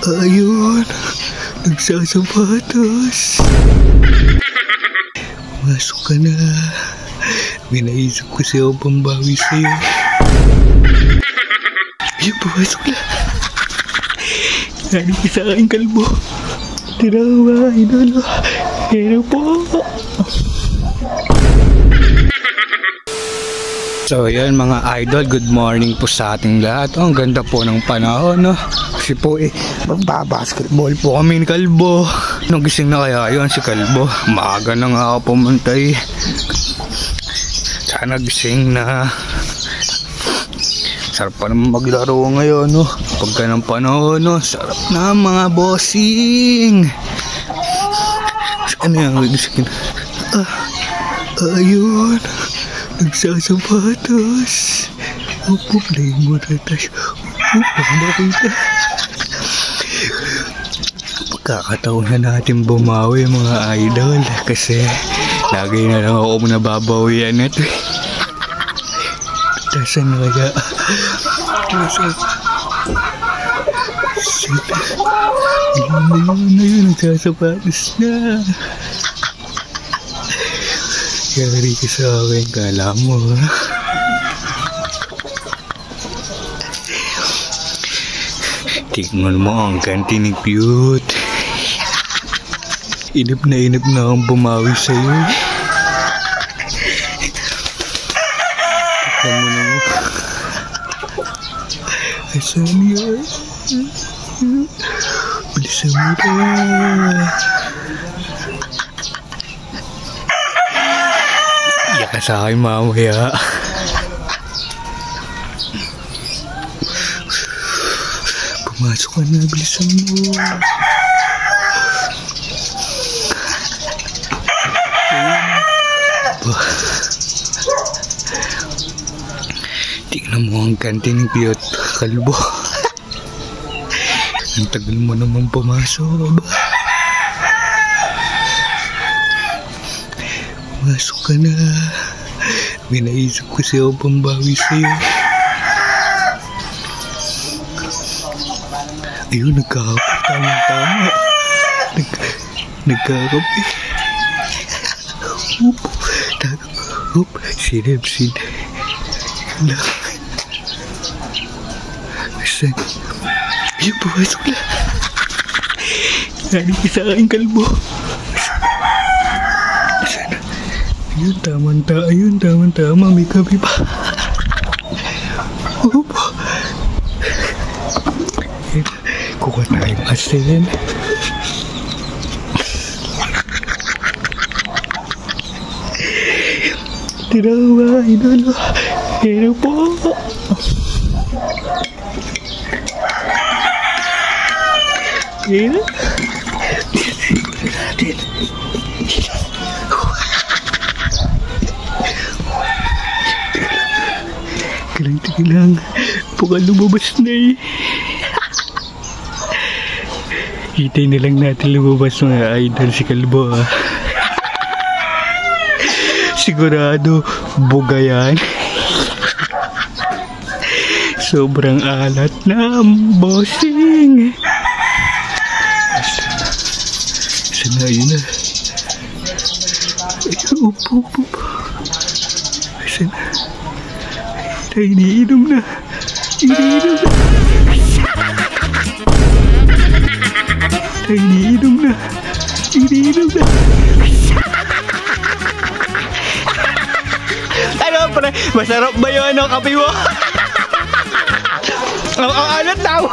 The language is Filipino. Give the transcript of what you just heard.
Ayun, nagsasapatos. Masok ka na. Binaisip ko siya ang pambawi sa'yo. Ayun, pumasok na. Ano ka sa aking kalbo? Tirawa, idolo. Pero po. So yan mga idol, good morning po sa ating lahat. Oh, ang ganda po ng panahon, no? Kasi po magbabasketball po kami ni Kalbo. Nung gising na kaya yun si Kalbo? Maaga na nga ako pumunta eh. Sana gising na. Sarap pa naman maglaro ngayon, no? Pagka ng panahon, no? Sarap na mga bossing. Ano yan? Gising na. Ayun. Nagsasapatos. Upo, play mo na tayo. Upo, makita. Pagkakataon na natin bumawi mga idol. Kasi lagi na lang ako nababawian ito. Tasan na kaya. Tasan. Sita. Ayun, nagsasapatos na. Yari ka sa akin, kala mo ha? Tingnan mo ang ganti ni Cute. Inip na akong bumawi sa'yo. Tignan mo na mo. Asan yan? Bilisan mo na. Iyak ka sa akin mamaya. Pumasok ka na, bilisan mo. Tingnan mo ang ganti ni Cute, Kalbo. Ang tagal mo naman pumasok ba? Masok ka na. Binaisip ko siya ang pambawi sa'yo. Ayun, nagkakape. Tama. Nagkakape. Oop. Sinep. Asan? Ayun, pumasok na. Ano ka sa aking Kalbo? Ayun, tama, may kape pa. Opo. Kuha tayong asin. Tirawa, idolo. Pero po. Pero natin. Tigilang, baka lumabas na eh. Hitay na lang natin lumabas mga idol si Kalbo ha. Sigurado buga yan. Sobrang alat na bossing. Sana yun na. Upo. Sana. Iniinom na. Ano pre? Masarap ba yun ang kape mo? Ang alat tao.